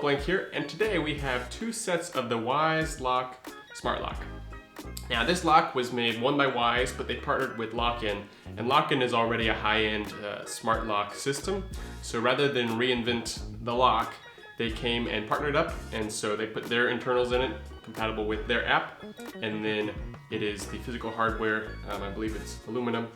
Blank here, and today we have two sets of the Wyze Lock Smart Lock. Now this lock was made one by Wyze, but they partnered with Lockin, and Lockin is already a high-end smart lock system. So rather than reinvent the lock, they came and partnered up, and so they put their internals in it, compatible with their app, and then it is the physical hardware, I believe it's aluminum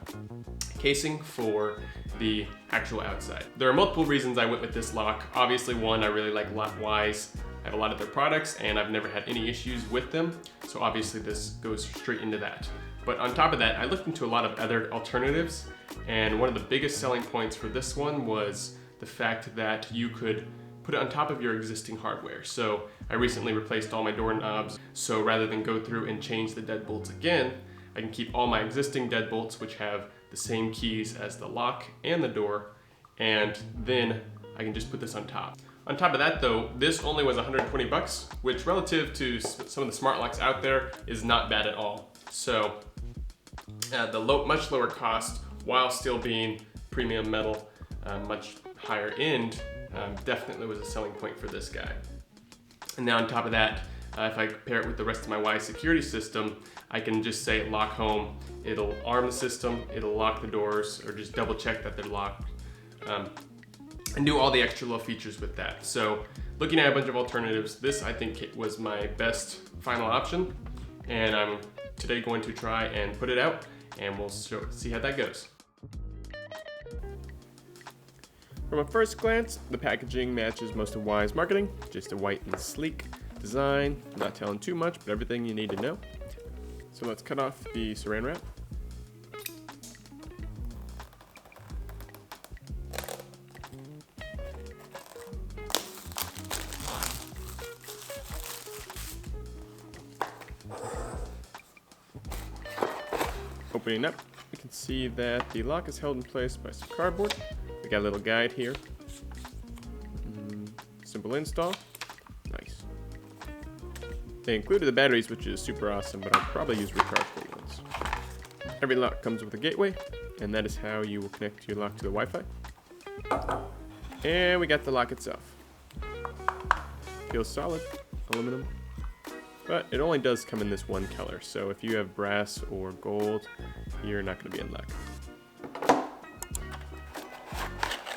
casing for the actual outside. There are multiple reasons I went with this lock. Obviously one, I really like Wyze. I have a lot of their products and I've never had any issues with them. So obviously this goes straight into that. But on top of that, I looked into a lot of other alternatives, and one of the biggest selling points for this one was the fact that you could put it on top of your existing hardware. So I recently replaced all my doorknobs, so rather than go through and change the deadbolts again, I can keep all my existing deadbolts, which have the same keys as the lock and the door, and then I can just put this on top. On top of that though, this only was 120 bucks, which relative to some of the smart locks out there is not bad at all. So much lower cost while still being premium metal, much higher end, definitely was a selling point for this guy. And now on top of that, if I compare it with the rest of my Wyze security system, I can just say lock home. It'll arm the system, it'll lock the doors, or just double check that they're locked, and do all the extra little features with that. So looking at a bunch of alternatives, this I think it was my best final option, and I'm today going to try and put it out, and we'll see how that goes. From a first glance, the packaging matches most of Wyze marketing, just a white and sleek design, not telling too much, but everything you need to know. So let's cut off the saran wrap. Opening up, you can see that the lock is held in place by some cardboard. We got a little guide here. Simple install. Nice. They included the batteries, which is super awesome, but I'll probably use rechargeable ones. Every lock comes with a gateway, and that is how you will connect your lock to the Wi-Fi. And we got the lock itself. Feels solid, aluminum, but it only does come in this one color, so if you have brass or gold, you're not going to be in luck.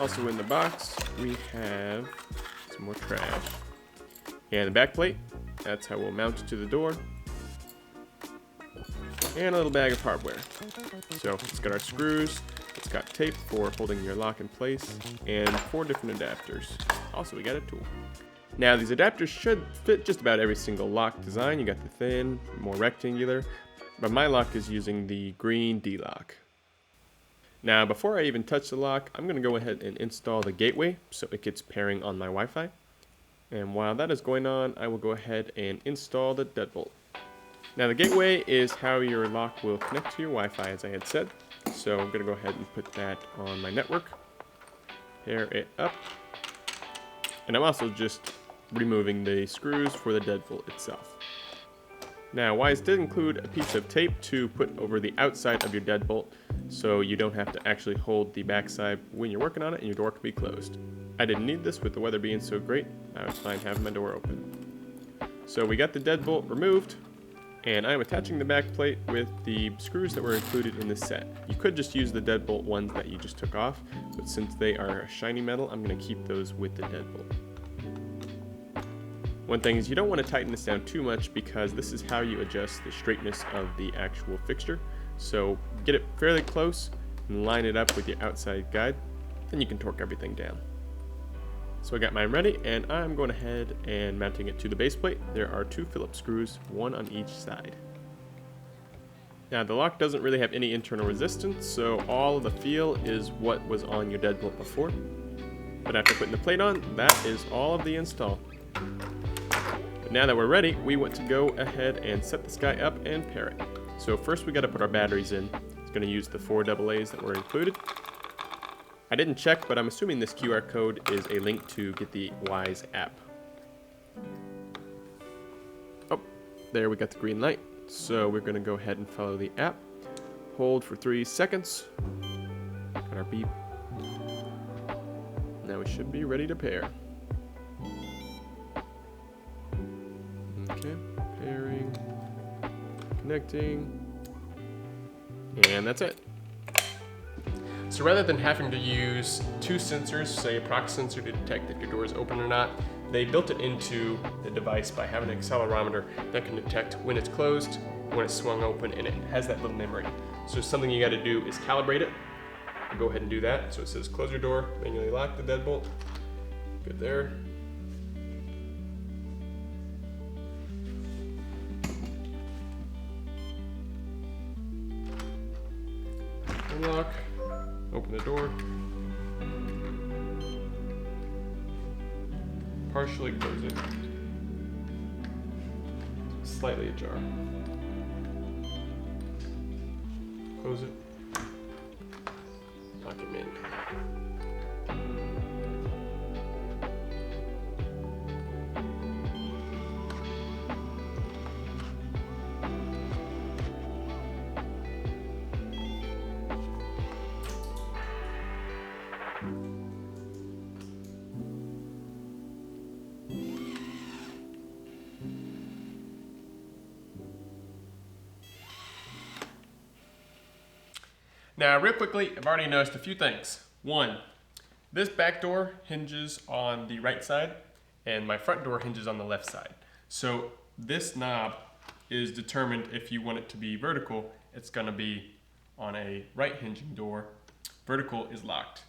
Also in the box, we have some more trash. And the back plate, that's how we'll mount it to the door. And a little bag of hardware. So it's got our screws, it's got tape for holding your lock in place, and 4 different adapters. Also, we got a tool. Now these adapters should fit just about every single lock design. You got the thin, more rectangular, but my lock is using the green D-lock. Now before I even touch the lock, I'm going to go ahead and install the gateway so it gets pairing on my Wi-Fi. And while that is going on, I will go ahead and install the deadbolt. Now the gateway is how your lock will connect to your Wi-Fi, as I had said. So I'm going to go ahead and put that on my network, pair it up, and I'm also just removing the screws for the deadbolt itself. Now Wyze did include a piece of tape to put over the outside of your deadbolt, so you don't have to actually hold the backside when you're working on it and your door can be closed. I didn't need this with the weather being so great. I was fine having my door open. So we got the deadbolt removed, and I'm attaching the back plate with the screws that were included in this set. You could just use the deadbolt ones that you just took off, but since they are shiny metal, I'm going to keep those with the deadbolt. One thing is you don't want to tighten this down too much because this is how you adjust the straightness of the actual fixture. So get it fairly close and line it up with your outside guide, then you can torque everything down. So I got mine ready, and I'm going ahead and mounting it to the base plate. There are 2 Phillips screws, 1 on each side. Now the lock doesn't really have any internal resistance, so all of the feel is what was on your deadbolt before. But after putting the plate on, that is all of the install. But now that we're ready, we want to go ahead and set this guy up and pair it. So first we got to put our batteries in. It's going to use the 4 AA's that were included. I didn't check, but I'm assuming this QR code is a link to get the Wyze app. Oh, there we got the green light. So we're going to go ahead and follow the app. Hold for 3 seconds. Got our beep. Now we should be ready to pair. Okay, pairing, connecting, and that's it. So rather than having to use two sensors, say a prox sensor to detect if your door is open or not, they built it into the device by having an accelerometer that can detect when it's closed, when it's swung open, and it has that little memory. So something you got to do is calibrate it. I'll go ahead and do that. So it says close your door, manually lock the deadbolt. Good there. Unlock, open the door, partially close it, slightly ajar, close it, lock it in. Now, real quickly, I've already noticed a few things. One, this back door hinges on the right side, and my front door hinges on the left side. So this knob is determined if you want it to be vertical, it's gonna be on a right hinging door. Vertical is locked.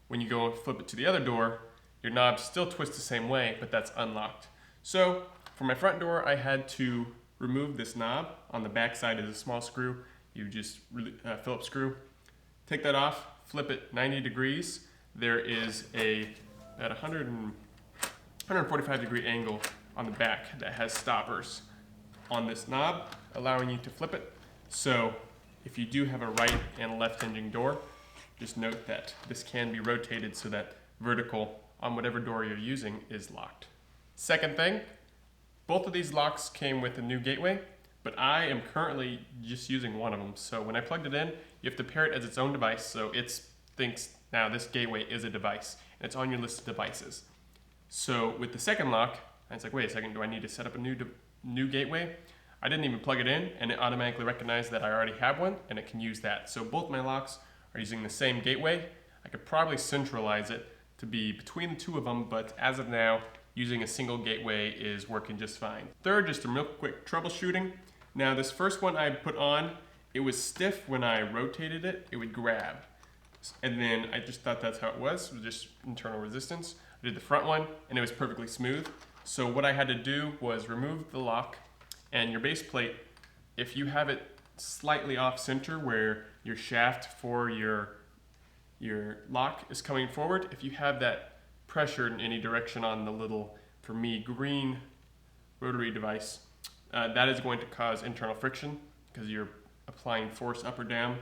When you go and flip it to the other door, your knob still twists the same way, but that's unlocked. So for my front door, I had to remove this knob. On the back side is a small screw. You just Phillips screw. Take that off, flip it 90 degrees. There is at 145 degree angle on the back that has stoppers on this knob, allowing you to flip it. So if you do have a right and a left hinging door, just note that this can be rotated so that vertical on whatever door you're using is locked. Second thing, both of these locks came with a new gateway, but I am currently just using one of them. So when I plugged it in, you have to pair it as its own device. So it thinks now this gateway is a device and it's on your list of devices. So with the second lock, I was like, wait a second, do I need to set up a new gateway? I didn't even plug it in and it automatically recognized that I already have one and it can use that. So both my locks are using the same gateway. I could probably centralize it to be between the two of them, but as of now, using a single gateway is working just fine. Third, just a real quick troubleshooting. Now this first one I put on, it was stiff when I rotated it, it would grab. And then I just thought that's how it was just internal resistance. I did the front one and it was perfectly smooth. So what I had to do was remove the lock and your base plate. If you have it slightly off center where your shaft for your lock is coming forward, if you have that pressure in any direction on the little, for me, green rotary device, that is going to cause internal friction because you're applying force up or down.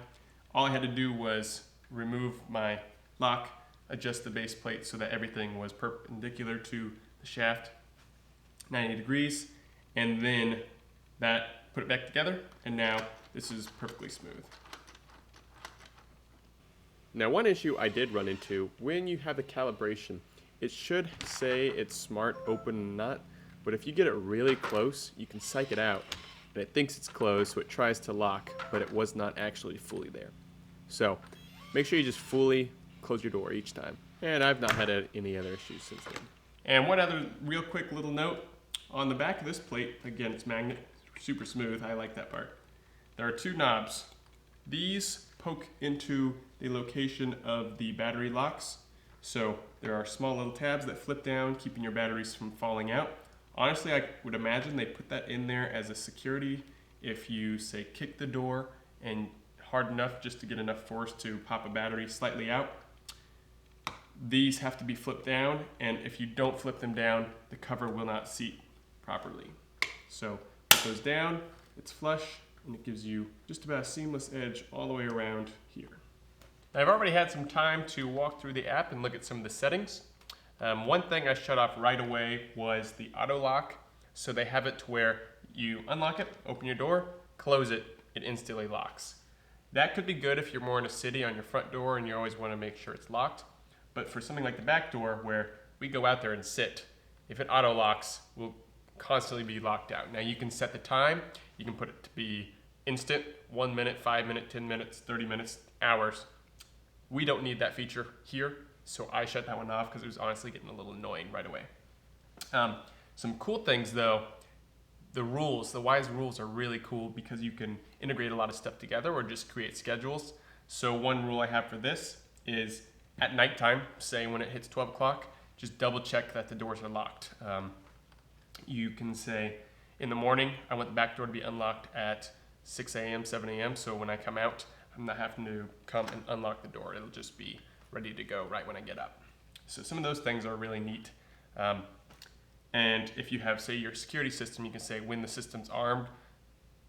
All I had to do was remove my lock, adjust the base plate so that everything was perpendicular to the shaft, 90 degrees, and then that, put it back together, and now this is perfectly smooth. Now one issue I did run into, when you have the calibration, it should say it's smart open not, but if you get it really close, you can psych it out, and it thinks it's closed, so it tries to lock, but it was not actually fully there. So make sure you just fully close your door each time. And I've not had any other issues since then. And one other real quick little note, on the back of this plate, again it's magnet, super smooth, I like that part. There are two knobs. These poke into the location of the battery locks. So there are small little tabs that flip down, keeping your batteries from falling out. Honestly, I would imagine they put that in there as a security if you, say, kick the door and hard enough just to get enough force to pop a battery slightly out. These have to be flipped down, and if you don't flip them down, the cover will not seat properly. So it goes down, it's flush, and it gives you just about a seamless edge all the way around here. I've already had some time to walk through the app and look at some of the settings. One thing I shut off right away was the auto lock. So they have it to where you unlock it, open your door, close it, it instantly locks. That could be good if you're more in a city on your front door and you always want to make sure it's locked. But for something like the back door where we go out there and sit, if it auto locks, we'll constantly be locked out. Now you can set the time. You can put it to be instant, 1 minute, 5 minutes, 10 minutes, 30 minutes, hours. We don't need that feature here, so I shut that one off because it was honestly getting a little annoying right away. Some cool things though, the Wyze rules are really cool because you can integrate a lot of stuff together or just create schedules. So one rule I have for this is at nighttime, say when it hits 12 o'clock, just double check that the doors are locked. You can say in the morning, I want the back door to be unlocked at 6 a.m., 7 a.m. So when I come out, I'm not having to come and unlock the door. It'll just be ready to go right when I get up. So some of those things are really neat. And if you have, say, your security system, you can say when the system's armed,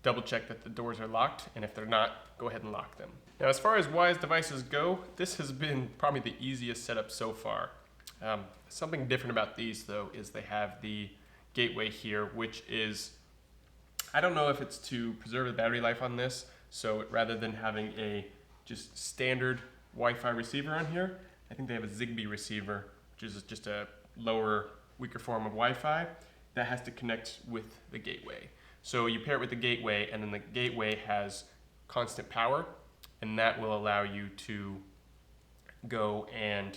double check that the doors are locked, and if they're not, go ahead and lock them. Now, as far as Wyze devices go, this has been probably the easiest setup so far. Something different about these, though, is they have the gateway here, which is, I don't know if it's to preserve the battery life on this, so rather than having a just standard Wi-Fi receiver on here, I think they have a Zigbee receiver, which is just a lower, weaker form of Wi-Fi that has to connect with the gateway. So you pair it with the gateway, and then the gateway has constant power, and that will allow you to go and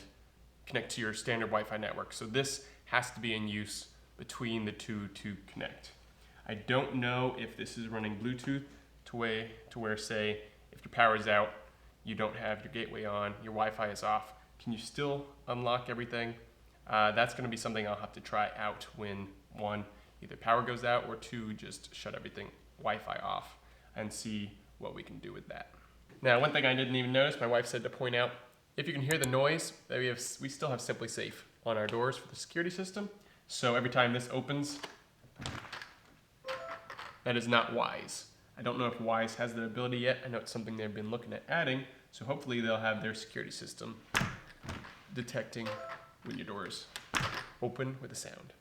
connect to your standard Wi-Fi network. So this has to be in use between the two to connect. I don't know if this is running Bluetooth to where, say, if your power is out, you don't have your gateway on, your Wi-Fi is off, can you still unlock everything? That's going to be something I'll have to try out when, one, either power goes out, or two, just shut everything Wi-Fi off and see what we can do with that. Now, one thing I didn't even notice, my wife said to point out, if you can hear the noise, that we still have Simply Safe on our doors for the security system. So every time this opens, that is not Wyze. I don't know if Wyze has that ability yet. I know it's something they've been looking at adding, so hopefully they'll have their security system detecting when your doors open with a sound.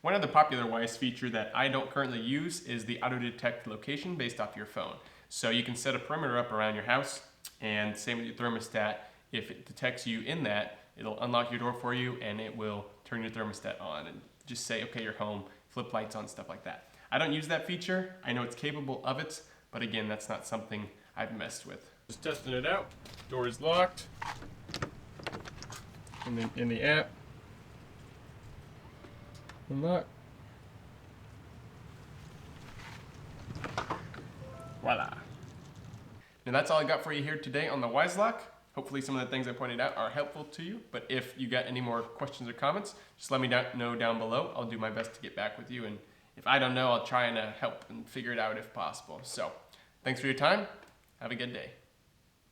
One other popular Wyze feature that I don't currently use is the auto-detect location based off your phone. So you can set a perimeter up around your house, and same with your thermostat. If it detects you in that, it'll unlock your door for you, and it will turn your thermostat on and just say, okay, you're home, flip lights on, stuff like that. I don't use that feature. I know it's capable of it, but again, that's not something I've messed with. Just testing it out. Door is locked. And then in the app, unlock. Voila. Now that's all I got for you here today on the Wyze Lock. Hopefully some of the things I pointed out are helpful to you, but if you got any more questions or comments, just let me know down below. I'll do my best to get back with you, and if I don't know, I'll try and help and figure it out if possible. So, thanks for your time. Have a good day.